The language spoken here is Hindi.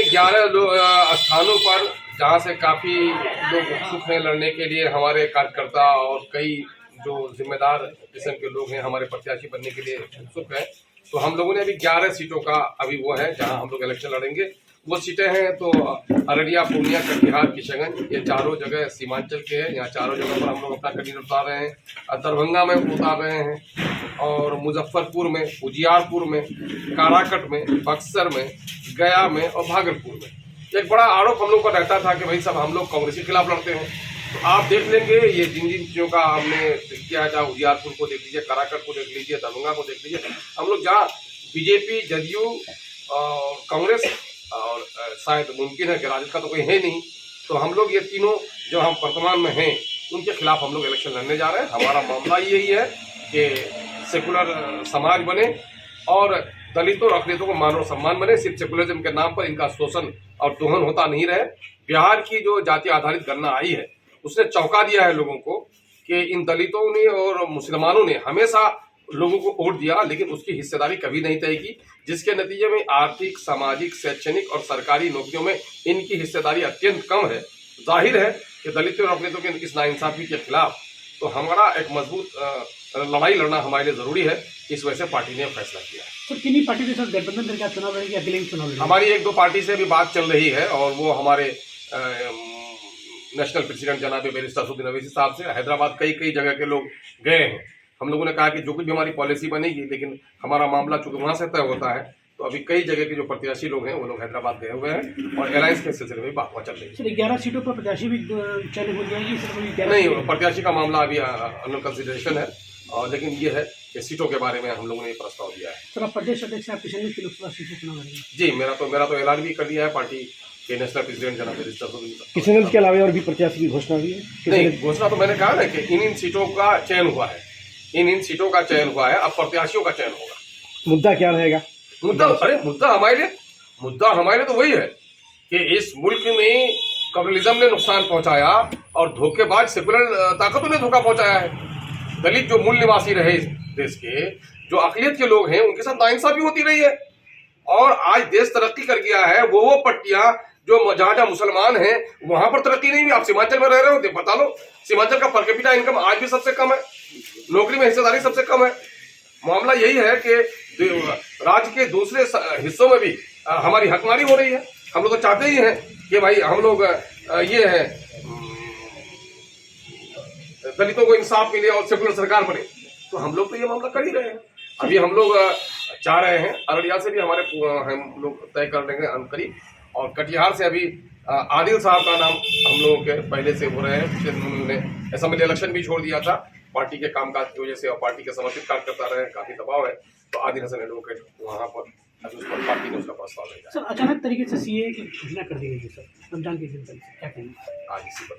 11 स्थानों पर जहां से काफ़ी लोग उत्सुक हैं लड़ने के लिए, हमारे कार्यकर्ता और कई जो जिम्मेदार किस्म के लोग हैं हमारे प्रत्याशी बनने के लिए उत्सुक हैं। तो हम लोगों ने अभी 11 सीटों का अभी वो है जहां हम लोग इलेक्शन लड़ेंगे। वो सीटें हैं तो अररिया, पूर्णिया, कटिहार, किशनगंज, ये चारों जगह सीमांचल के हैं। यहाँ चारों जगह पर हम लोग अपना कैंडिडेट उतार रहे हैं। दरभंगा में उतार रहे हैं और मुजफ्फरपुर में, उजियारपुर में, काराकट में, बक्सर में, गया में और भागलपुर में। एक बड़ा आरोप हम लोग का रहता था कि भाई सब हम लोग कांग्रेस के खिलाफ लड़ते हैं। तो आप देख लेंगे ये जिन जिन चीज़ों का हमने किया है, चाहे उजियारपुर को देख लीजिए, काराकट को देख लीजिए, दरभंगा को देख लीजिए, हम लोग जहाँ बीजेपी, जदयू और कांग्रेस और शायद मुमकिन है कि राजद का तो कोई है नहीं, तो हम लोग ये तीनों जो हम वर्तमान में हैं उनके खिलाफ हम लोग इलेक्शन लड़ने जा रहे हैं। हमारा मामला यही है कि सेकुलर समाज बने और दलितों और अखिलेतों को मान और सम्मान बने। सिर्फ सेकुलरिज्म के नाम पर इनका शोषण और दोहन होता नहीं रहे। बिहार की जो जाति आधारित गणना आई है उसने चौंका दिया है लोगों को कि इन दलितों ने और मुसलमानों ने हमेशा लोगों को वोट दिया लेकिन उसकी हिस्सेदारी कभी नहीं तय की, जिसके नतीजे में आर्थिक, सामाजिक, शैक्षणिक और सरकारी नौकरियों में इनकी हिस्सेदारी अत्यंत कम है। जाहिर है कि दलितों और अखिलेतों के इस नाइंसाफी के खिलाफ तो हमारा एक मजबूत लड़ाई लड़ना हमारे लिए जरूरी है। इस वजह से पार्टी ने फैसला किया है। तो किन्हीं पार्टी के साथ गठबंधन करके आप चुनाव लड़ेंगे, अकेले चुनाव लड़ेंगे? हमारी 1-2 पार्टी से भी बात चल रही है और वो हमारे नेशनल प्रेसिडेंट जनाब बैरिस्टर असदुद्दीन अवैसी साहब से हैदराबाद कई जगह के लोग गए हैं। हम लोगों ने कहा कि जो कुछ भी हमारी पॉलिसी बनेगी, लेकिन हमारा मामला चूंकि वहाँ से तय होता है, तो अभी कई जगह के जो प्रत्याशी लोग हैं वो लोग हैदराबाद गए हुए हैं और अलायंस के सिलसिले में बात चल रही है। सर 11 सीटों पर प्रत्याशी भी चयन हो जाएगी? नहीं, प्रत्याशी का मामला अभी अंडर कंसिडरेशन है और लेकिन ये है कि सीटों के बारे में हम लोगों ने प्रस्ताव दिया है। सर आप प्रदेश अध्यक्ष आप किशनगंज की लोकसभा सीट से चुनाव लड़ेंगे? जी, मेरा तो ऐलान भी कर दिया है पार्टी के नेशनल प्रेसिडेंट जनाब बैरिस्टर असदुद्दीन। किशनगंज के अलावा और भी प्रत्याशी की घोषणा हुई है? नहीं, घोषणा तो मैंने कहा ना कि इन सीटों का चयन हुआ है, इन सीटों का चयन हुआ है, अब प्रत्याशियों का चयन होगा। मुद्दा क्या रहेगा? मुद्दा हमारे लिए तो वही है कि इस मुल्क में कम्युनिज्म ने नुकसान पहुंचाया और धोखेबाज सेकुलर ताकतों ने धोखा पहुंचाया है। दलित जो मूल निवासी रहे इस देश के, जो अकलियत के लोग हैं, उनके साथ नाइंसाफी होती रही है और आज देश तरक्की कर गया है। वो पट्टियां जो जहां मुसलमान हैं वहां पर तरक्की नहीं हुई। आप सीमांचल में रह रहे हो, बता लो, सीमांचल का पर कैपिटा इनकम आज भी सबसे कम है, नौकरी में हिस्सेदारी सबसे कम है। मामला यही है कि राज्य के दूसरे हिस्सों में भी हमारी हकमारी हो रही है। हम लोग तो चाहते ही हैं कि भाई हम लोग ये है दलितों को इंसाफ मिले और सेकुलर सरकार बने, तो हम लोग तो ये मामला कर ही रहे हैं। अभी हम लोग चाह रहे हैं अररिया से भी हमारे हम लोग तय कर देंगे अंतरी, और कटिहार से अभी आदिल साहब का नाम हम लोगों के पहले से हो रहे हैं। उन्होंने असेंबली इलेक्शन भी छोड़ दिया था पार्टी के कामकाज की वजह से और पार्टी के समर्थित कार्यकर्ता रहे, काफी दबाव है, तो आदिल हसन एडवोकेट वहाँ पर अभी उस पर पार्टी ने उसका प्रस्ताव भेजा। सर अचानक तरीके से सीए की घोषणा कर दी गई सर रमजान के दिन, क्या कहेंगे? आज इसी पर